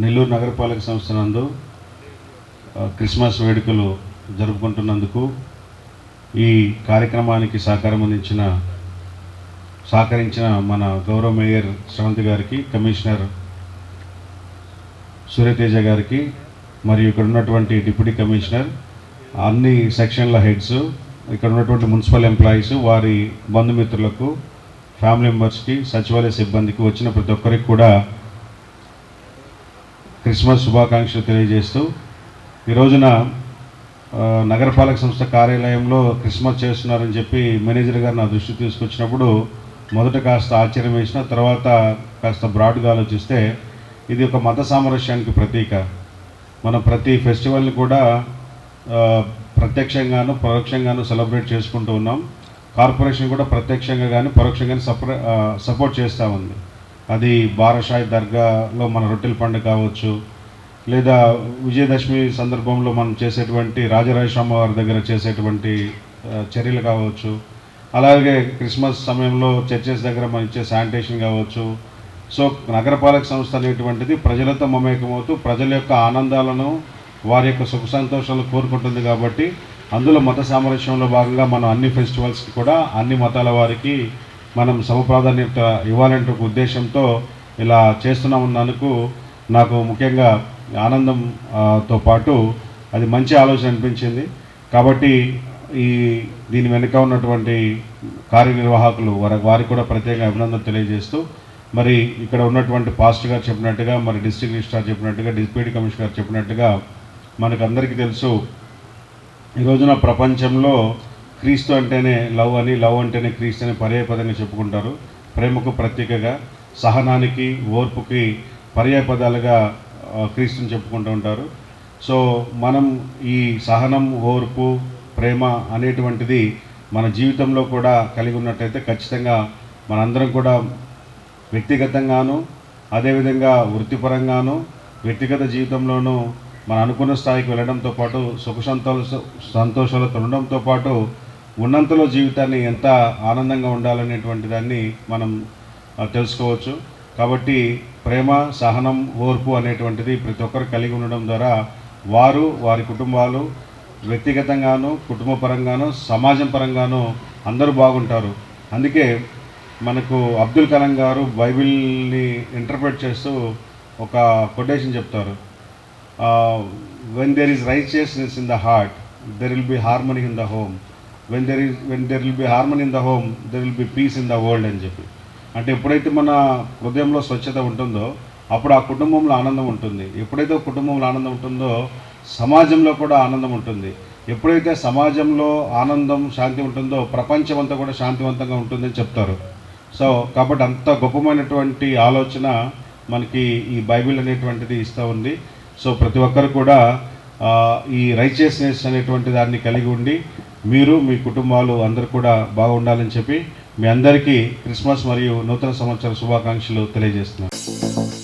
నెల్లూరు నగరపాలక సంస్థ నందు క్రిస్మస్ వేడుకలు జరుపుకుంటున్నందుకు ఈ కార్యక్రమానికి సహకరించిన మన గౌరవ మేయర్ శ్రవంతి గారికి, కమిషనర్ సూర్యతేజ గారికి, మరియు ఇక్కడ ఉన్నటువంటి డిప్యూటీ కమిషనర్, అన్ని సెక్షన్ల హెడ్స్, ఇక్కడ ఉన్నటువంటి మున్సిపల్ ఎంప్లాయీస్, వారి బంధుమిత్రులకు, ఫ్యామిలీ మెంబర్స్కి, సచివాలయ సిబ్బందికి, వచ్చిన ప్రతి ఒక్కరికి కూడా క్రిస్మస్ శుభాకాంక్షలు తెలియజేస్తూ, ఈ రోజున నగరపాలక సంస్థ కార్యాలయంలో క్రిస్మస్ చేస్తున్నారని చెప్పి మేనేజర్ గారు నా దృష్టికి తీసుకొచ్చినప్పుడు మొదట కాస్త ఆశ్చర్యం వేసిన, తర్వాత కాస్త బ్రాడ్గా ఆలోచిస్తే ఇది ఒక మత సామరస్యానికి ప్రతీక. మనం ప్రతి ఫెస్టివల్ని కూడా ప్రత్యక్షంగాను పరోక్షంగాను సెలబ్రేట్ చేసుకుంటూ ఉన్నాం. కార్పొరేషన్ కూడా ప్రత్యక్షంగా కానీ పరోక్షంగా సపోర్ట్ చేస్తూ ఉంది. అది బారాషాయి దర్గాలో మన రొట్టెల పండుగ కావచ్చు, లేదా విజయదశమి సందర్భంలో మనం చేసేటువంటి రాజరాజేశ్వర వారి దగ్గర చేసేటువంటి చర్యలు కావచ్చు, అలాగే క్రిస్మస్ సమయంలో చర్చెస్ దగ్గర మనం ఇచ్చే శానిటేషన్ కావచ్చు. సో నగరపాలక సంస్థ అనేటువంటిది ప్రజలతో మమేకమవుతూ ప్రజల యొక్క ఆనందాలను, వారి యొక్క సుఖ సంతోషాలను కోరుకుంటుంది. కాబట్టి అందులో మత సామరస్యంలో భాగంగా మనం అన్ని ఫెస్టివల్స్కి కూడా అన్ని మతాల వారికి మనం సమప్రాధాన్యత ఇవ్వాలంటే ఒక ఉద్దేశంతో ఇలా చేస్తున్నామన్నందుకు నాకు ముఖ్యంగా ఆనందంతో పాటు అది మంచి ఆలోచన అనిపించింది. కాబట్టి దీని వెనుక ఉన్నటువంటి కార్యనిర్వాహకులు వారికి కూడా ప్రత్యేకంగా అభినందన తెలియజేస్తూ, మరి ఇక్కడ ఉన్నటువంటి పాస్టర్ గారు చెప్పినట్టుగా, మరి డిస్ట్రిక్ట్ రిజిస్ట్రార్ చెప్పినట్టుగా, డిప్యూటీ కమిషనర్ గారు చెప్పినట్టుగా, మనకు అందరికీ తెలుసు ఈ రోజున ప్రపంచంలో క్రీస్తు అంటేనే లవ్ అని, లవ్ అంటేనే క్రీస్తు అని పర్యాయపదంగా చెప్పుకుంటారు. ప్రేమకు ప్రతీకగా, సహనానికి, ఓర్పుకి పర్యాయపదాలుగా క్రీస్తుని చెప్పుకుంటూ ఉంటారు. సో మనం ఈ సహనం, ఓర్పు, ప్రేమ అనేటువంటిది మన జీవితంలో కూడా కలిగి ఉన్నట్టయితే ఖచ్చితంగా మనందరం కూడా వ్యక్తిగతంగాను, అదేవిధంగా వృత్తిపరంగాను, వ్యక్తిగత జీవితంలోనూ మనం అనుకున్న స్థాయికి వెళ్ళడంతో పాటు సుఖ సంతోషాలతో ఉండడంతో పాటు ఉన్నంతలో జీవితాన్ని ఎంత ఆనందంగా ఉండాలనేటువంటి దాన్ని మనం తెలుసుకోవచ్చు. కాబట్టి ప్రేమ, సహనం, ఓర్పు అనేటువంటిది ప్రతి ఒక్కరు కలిగి ఉండడం ద్వారా వారి కుటుంబాలు వ్యక్తిగతంగాను, కుటుంబ పరంగాను, సమాజం పరంగాను అందరూ బాగుంటారు. అందుకే మనకు అబ్దుల్ కలాం గారు బైబిల్ని ఇంటర్ప్రెట్ చేస్తూ ఒక కొటేషన్ చెప్తారు, when there is righteousness in the heart, there will be harmony in the home. When there will be harmony in the home, there will be peace in the world అని చెప్పి. అంటే ఎప్పుడైతే మన హృదయంలో స్వచ్ఛత ఉంటుందో అప్పుడు ఆ కుటుంబంలో ఆనందం ఉంటుంది. ఎప్పుడైతే కుటుంబంలో ఆనందం ఉంటుందో సమాజంలో కూడా ఆనందం ఉంటుంది. ఎప్పుడైతే సమాజంలో ఆనందం, శాంతి ఉంటుందో ప్రపంచం అంతా కూడా శాంతివంతంగా ఉంటుందని చెప్తారు. సో కాబట్టి అంత గొప్పమైనటువంటి ఆలోచన మనకి ఈ బైబిల్ అనేటువంటిది ఇస్తూ ఉంది. సో ప్రతి ఒక్కరు కూడా ఈ రైచియస్నెస్ అనేటువంటి దాన్ని కలిగి ఉండి మీరు, మీ కుటుంబాలు అందరూ కూడా బాగుండాలని చెప్పి మీ అందరికీ క్రిస్మస్ మరియు నూతన సంవత్సర శుభాకాంక్షలు తెలియజేస్తున్నాను.